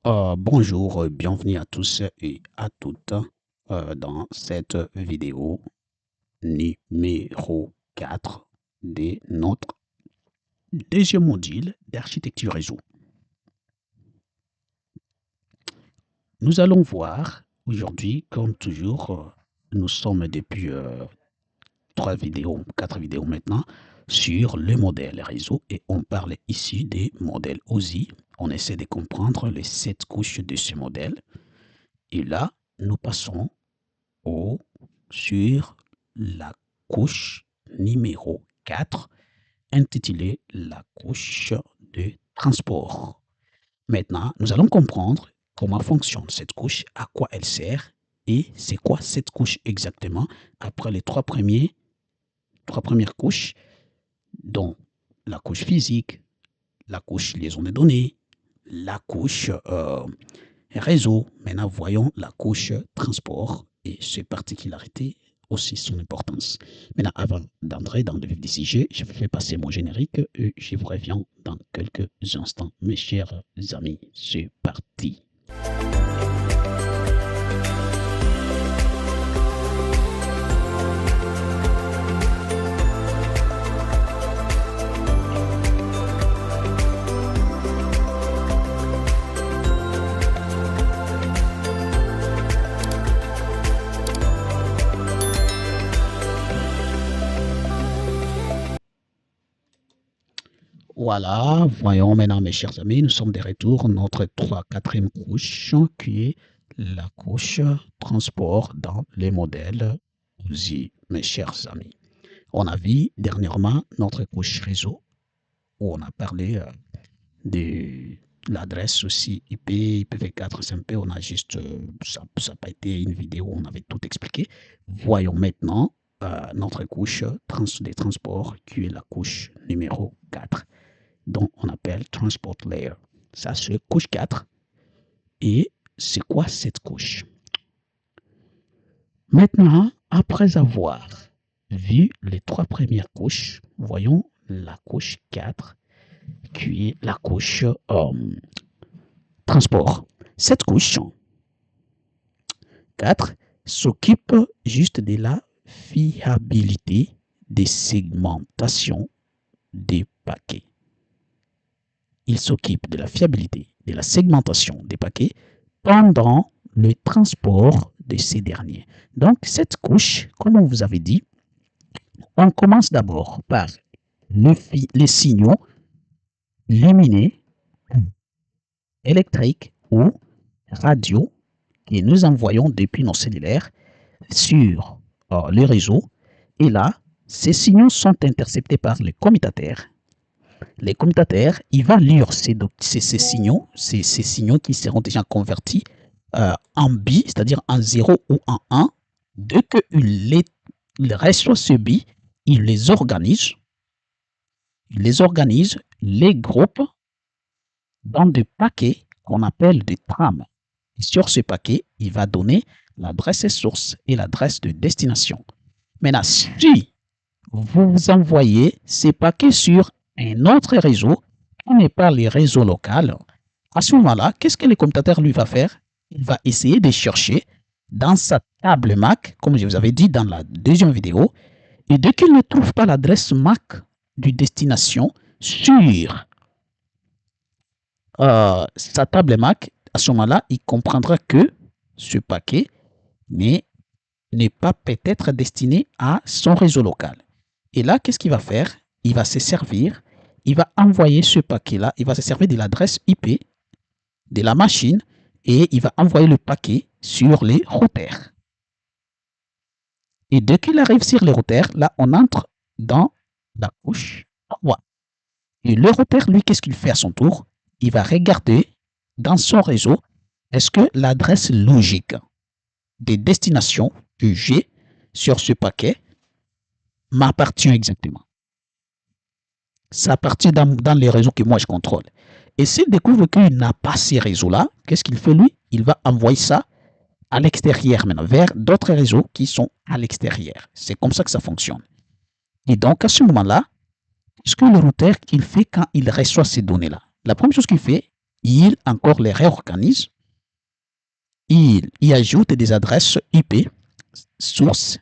Bonjour, bienvenue à tous et à toutes dans cette vidéo numéro 4 de notre deuxième module d'architecture réseau. Nous allons voir aujourd'hui, comme toujours, nous sommes depuis 4 vidéos maintenant sur le modèle réseau et on parle ici des modèles OSI. On essaie de comprendre les 7 couches de ce modèle et là, nous passons sur la couche numéro 4 intitulée la couche de transport. Maintenant, nous allons comprendre comment fonctionne cette couche, à quoi elle sert et c'est quoi cette couche exactement après les trois premières couches, dont la couche physique, la couche liaison de données, la couche réseau. Maintenant, voyons la couche transport et ses particularités, aussi son importance. Maintenant, avant d'entrer dans le vif du sujet, je vais passer mon générique et je vous reviens dans quelques instants. Mes chers amis, c'est parti. Voilà, voyons maintenant mes chers amis, nous sommes de retour, notre 4e couche qui est la couche transport dans les modèles OSI, mes chers amis. On a vu dernièrement notre couche réseau où on a parlé de l'adresse aussi IP, IPv4, SMP, on a juste, ça n'a pas été une vidéo, on avait tout expliqué. Voyons maintenant notre couche des transports qui est la couche numéro 4. dont on appelle Transport Layer. Ça, c'est couche 4. Et c'est quoi cette couche? Maintenant, après avoir vu les 3 premières couches, voyons la couche 4, qui est la couche transport. Cette couche 4 s'occupe juste de la fiabilité des segmentations des paquets. Il s'occupe de la fiabilité de la segmentation des paquets pendant le transport de ces derniers. Donc, cette couche, comme on vous avait dit, on commence d'abord par les signaux lumineux, électriques ou radio que nous envoyons depuis nos cellulaires sur le réseau. Et là, ces signaux sont interceptés par les commutateurs. Les commutateurs, ils vont lire ces signaux, ces signaux qui seront déjà convertis en bits, c'est-à-dire en 0 ou en 1. Dès qu'ils reçoivent ce bit, ils les organisent, les groupes dans des paquets qu'on appelle des trames. Et sur ce paquet, il va donner l'adresse source et l'adresse de destination. Maintenant, si vous envoyez ces paquets sur un autre réseau qui n'est pas le réseau local, à ce moment-là, qu'est-ce que le commutateur lui va faire? Il va essayer de chercher dans sa table MAC, comme je vous avais dit dans la deuxième vidéo, et dès qu'il ne trouve pas l'adresse MAC du destination sur sa table MAC, à ce moment-là, il comprendra que ce paquet n'est pas peut-être destiné à son réseau local. Et là, qu'est-ce qu'il va faire? Il va se servir, il va envoyer ce paquet-là, il va se servir de l'adresse IP de la machine et il va envoyer le paquet sur les routeurs. Et dès qu'il arrive sur les routeurs, là, on entre dans la couche 3. Et le routeur, lui, qu'est-ce qu'il fait à son tour? Il va regarder dans son réseau, est-ce que l'adresse logique des destinations que j'ai sur ce paquet m'appartient exactement. Ça appartient dans les réseaux que moi je contrôle. Et s'il découvre qu'il n'a pas ces réseaux-là, qu'est-ce qu'il fait lui? Il va envoyer ça à l'extérieur maintenant, vers d'autres réseaux qui sont à l'extérieur. C'est comme ça que ça fonctionne. Et donc à ce moment-là, ce que le routeur il fait quand il reçoit ces données-là, la première chose qu'il fait, il encore les réorganise, il y ajoute des adresses IP source,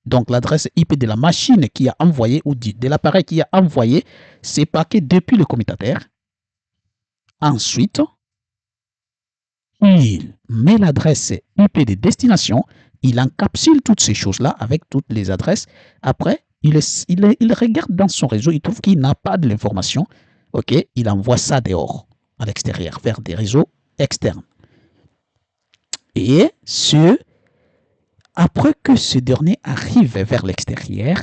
donc l'adresse IP de la machine qui a envoyé ou de l'appareil qui a envoyé ces paquets depuis le commutateur. Ensuite, il met l'adresse IP de destination, il encapsule toutes ces choses-là avec toutes les adresses. Après, il regarde dans son réseau, il trouve qu'il n'a pas de l'information. OK, il envoie ça dehors, à l'extérieur, vers des réseaux externes. Et après que ce dernier arrive vers l'extérieur,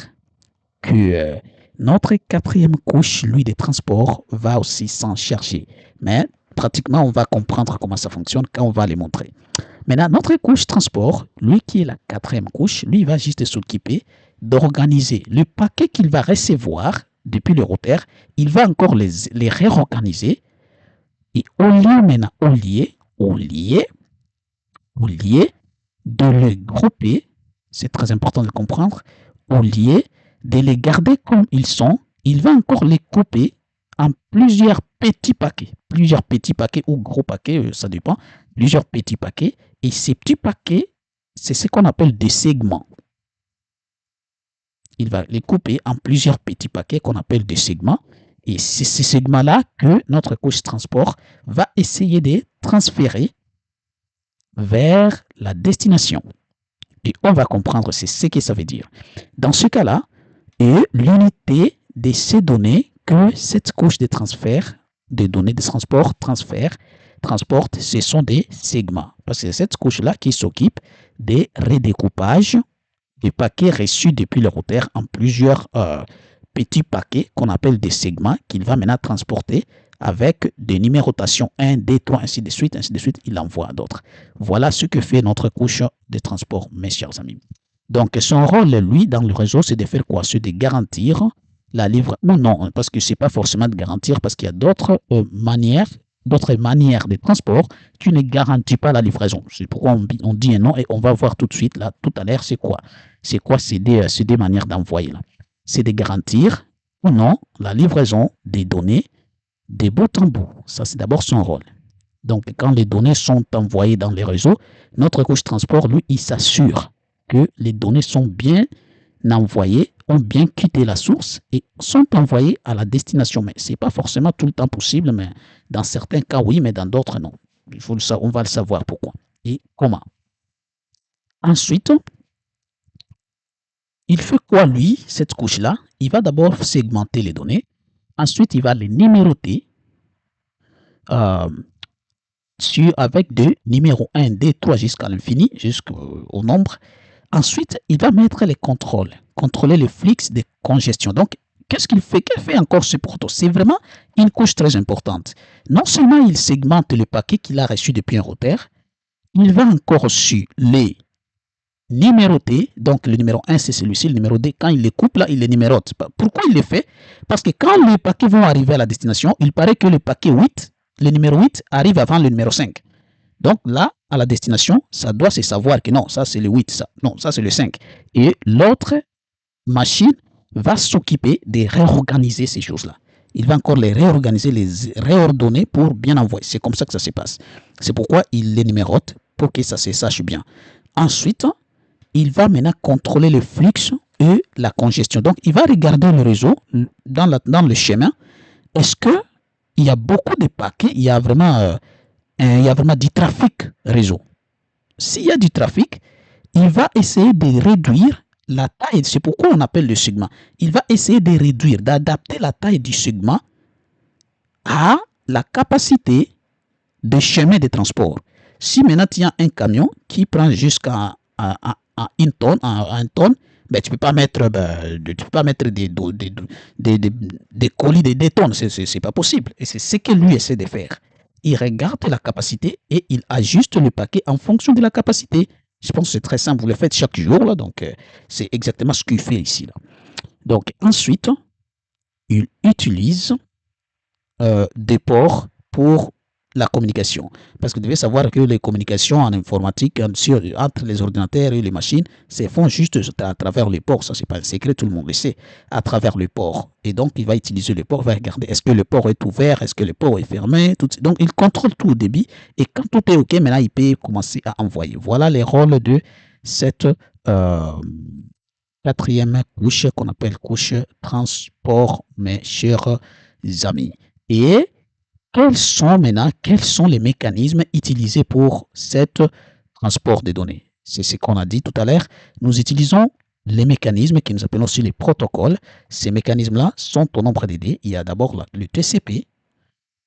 que notre quatrième couche, lui, des transports, va aussi s'en charger. Mais pratiquement, on va comprendre comment ça fonctionne quand on va les montrer. Maintenant, notre couche transport, lui qui est la quatrième couche, lui va juste s'occuper d'organiser le paquet qu'il va recevoir depuis le routeur. Il va encore les réorganiser. Et au lieu maintenant, au lieu de les grouper, c'est très important de le comprendre, au lieu de les garder comme ils sont, il va encore les couper en plusieurs petits paquets ou gros paquets, ça dépend, plusieurs petits paquets. Et ces petits paquets, c'est ce qu'on appelle des segments. Il va les couper en plusieurs petits paquets qu'on appelle des segments. Et c'est ces segments-là que notre couche transport va essayer de transférer vers la destination. Et on va comprendre ce que ça veut dire. Dans ce cas-là, l'unité de ces données que cette couche de transfert, des données de transport, transporte, ce sont des segments. Parce que c'est cette couche-là qui s'occupe des redécoupages des paquets reçus depuis le routeur en plusieurs petits paquets qu'on appelle des segments qu'il va maintenant transporter avec des numérotations 1, 2, 3, ainsi de suite, il envoie à d'autres. Voilà ce que fait notre couche de transport, mes chers amis. Donc, son rôle, lui, dans le réseau, c'est de faire quoi? C'est de garantir la livraison. Non, parce que ce n'est pas forcément de garantir, parce qu'il y a d'autres manières de transport qui ne garantissent pas la livraison. C'est pourquoi on dit un nom et on va voir tout de suite, là, tout à l'heure, c'est quoi? C'est des manières d'envoyer, là. C'est de garantir ou non la livraison des données de bout en bout. Ça, c'est d'abord son rôle. Donc, quand les données sont envoyées dans les réseaux, notre couche transport, lui, il s'assure que les données sont bien envoyées, ont bien quitté la source et sont envoyées à la destination. Mais ce n'est pas forcément tout le temps possible, mais dans certains cas, oui, mais dans d'autres, non. On va le savoir pourquoi et comment. Ensuite, il fait quoi, lui, cette couche-là? Il va d'abord segmenter les données. Ensuite, il va les numéroter avec des numéros 1, 2, 3 jusqu'à l'infini, jusqu'au nombre. Ensuite, il va mettre les contrôles, contrôler les flux de congestion. Donc, qu'est-ce qu'il fait? Qu'elle fait encore ce proto? C'est vraiment une couche très importante. Non seulement il segmente le paquet qu'il a reçu depuis un routeur, il va encore reçu les numéroter. Donc, le numéro 1, c'est celui-ci. Le numéro 2, quand il les coupe, là, il les numérote. Pourquoi il les fait? Parce que quand les paquets vont arriver à la destination, il paraît que le paquet 8, le numéro 8, arrive avant le numéro 5. Donc là, à la destination, ça doit se savoir que non, ça c'est le 8, ça, non, ça c'est le 5. Et l'autre machine va s'occuper de réorganiser ces choses-là. Il va encore les réorganiser, les réordonner pour bien envoyer. C'est comme ça que ça se passe. C'est pourquoi il les numérote pour que ça se sache bien. Ensuite, il va maintenant contrôler le flux et la congestion. Donc, il va regarder le réseau dans le chemin. Est-ce qu'il y a beaucoup de paquets? Il y a vraiment du trafic réseau. S'il y a du trafic, il va essayer de réduire la taille. C'est pourquoi on appelle le segment. Il va essayer de réduire, d'adapter la taille du segment à la capacité de chemin de transport. Si maintenant tu as un camion qui prend jusqu'à une tonne, ben, tu ne peux pas mettre, des colis de 2 tonnes. Ce n'est pas possible. Et c'est ce que lui essaie de faire. Il regarde la capacité et il ajuste le paquet en fonction de la capacité. Je pense que c'est très simple. Vous le faites chaque jour. Là, donc, c'est exactement ce qu'il fait ici. Là. Donc, ensuite, il utilise des ports pour la communication. Parce que vous devez savoir que les communications en informatique entre les ordinateurs et les machines se font juste à travers les ports. Ça, c'est pas un secret, tout le monde le sait. À travers le port. Et donc, il va utiliser le port, il va regarder est-ce que le port est ouvert, est-ce que le port est fermé. Donc, il contrôle tout au débit. Et quand tout est OK, maintenant, il peut commencer à envoyer. Voilà les rôles de cette quatrième couche qu'on appelle couche transport, mes chers amis. Et quels sont les mécanismes utilisés pour cette transport de données? C'est ce qu'on a dit tout à l'heure. Nous utilisons les mécanismes que nous appelons aussi les protocoles. Ces mécanismes-là sont au nombre d'idées. Il y a d'abord le TCP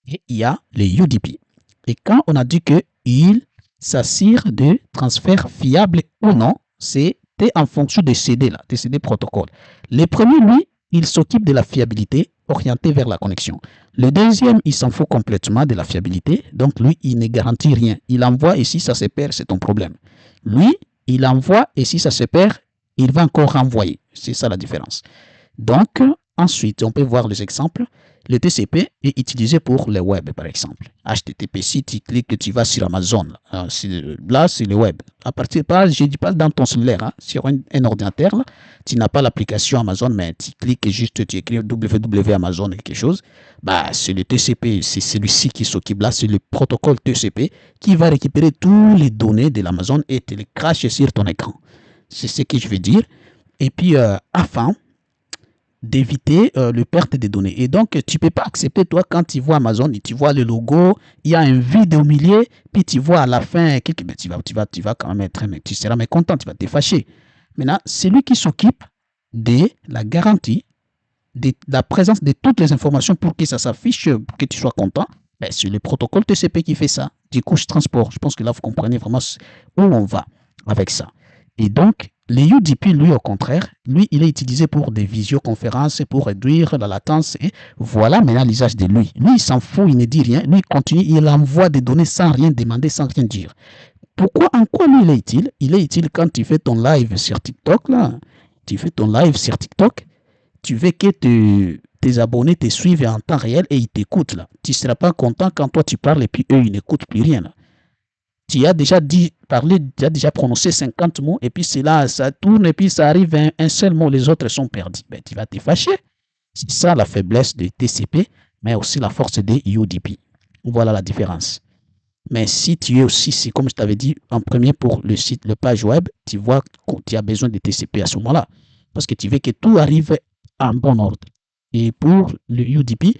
et il y a le UDP. Et quand on a dit qu'il s'assure de transferts fiables ou non, c'était en fonction des CD, des CD protocoles. Le premier, lui, il s'occupe de la fiabilité orientée vers la connexion. Le deuxième, il s'en fout complètement de la fiabilité. Donc, lui, il ne garantit rien. Il envoie et si ça se perd, c'est ton problème. Lui, il envoie et si ça se perd, il va encore renvoyer. C'est ça la différence. Donc, ensuite, on peut voir les exemples. Le TCP est utilisé pour le web, par exemple. HTTP, si tu cliques, tu vas sur Amazon. Là, c'est le web. À partir de là, je ne dis pas dans ton cellulaire, sur un ordinateur, là, tu n'as pas l'application Amazon, mais tu cliques juste, tu écris www.amazon quelque chose. Bah, c'est le TCP, c'est celui-ci qui s'occupe là, c'est le protocole TCP qui va récupérer toutes les données de l'Amazon et te les cracher sur ton écran. C'est ce que je veux dire. Et puis, afin d'éviter le perte des données. Et donc, tu ne peux pas accepter, toi, quand tu vois Amazon, et tu vois le logo, il y a un vide au milieu, puis tu vois à la fin, tu vas quand même être, tu seras mécontent, tu vas te fâcher. Maintenant, c'est lui qui s'occupe de la garantie, de la présence de toutes les informations pour que ça s'affiche, pour que tu sois content. Ben, c'est le protocole TCP qui fait ça. Du coup, je transport. Je pense que là, vous comprenez vraiment où on va avec ça. Et donc, le UDP, lui, au contraire, lui, il est utilisé pour des visioconférences, pour réduire la latence. Et voilà maintenant l'usage de lui. Lui, il s'en fout, il ne dit rien. Lui, il continue, il envoie des données sans rien demander, sans rien dire. Pourquoi, en quoi lui, il est utile? Il est utile quand tu fais ton live sur TikTok, là. Tu fais ton live sur TikTok. Tu veux que tes abonnés te suivent en temps réel et ils t'écoutent, là. Tu ne seras pas content quand toi, tu parles et puis eux, ils n'écoutent plus rien, là. Tu as déjà parlé, tu as déjà prononcé 50 mots et puis c'est là, ça tourne et puis ça arrive à un seul mot, les autres sont perdus. Ben, tu vas te fâcher. C'est ça la faiblesse de TCP, mais aussi la force des UDP. Voilà la différence. Mais si tu es aussi, c'est comme je t'avais dit en premier pour le site, le page web, tu vois que tu as besoin de TCP à ce moment-là. Parce que tu veux que tout arrive en bon ordre. Et pour le UDP,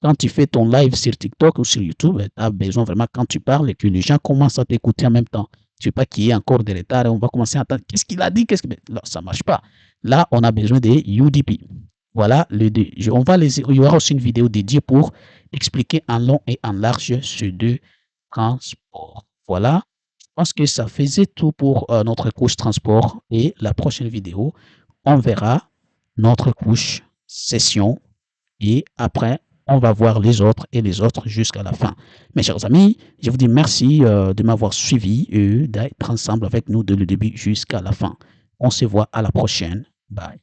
quand tu fais ton live sur TikTok ou sur YouTube, tu as besoin vraiment quand tu parles et que les gens commencent à t'écouter en même temps. Tu ne veux pas qu'il y ait encore des retards et on va commencer à entendre qu'est-ce qu'il a dit, Là, ça ne marche pas. Là, on a besoin des UDP. Voilà les deux. Il y aura aussi une vidéo dédiée pour expliquer en long et en large ces deux transports. Voilà. Je pense que ça faisait tout pour notre couche transport et la prochaine vidéo, on verra notre couche session et après, on va voir les autres et les autres jusqu'à la fin. Mes chers amis, je vous dis merci de m'avoir suivi et d'être ensemble avec nous de le début jusqu'à la fin. On se voit à la prochaine. Bye.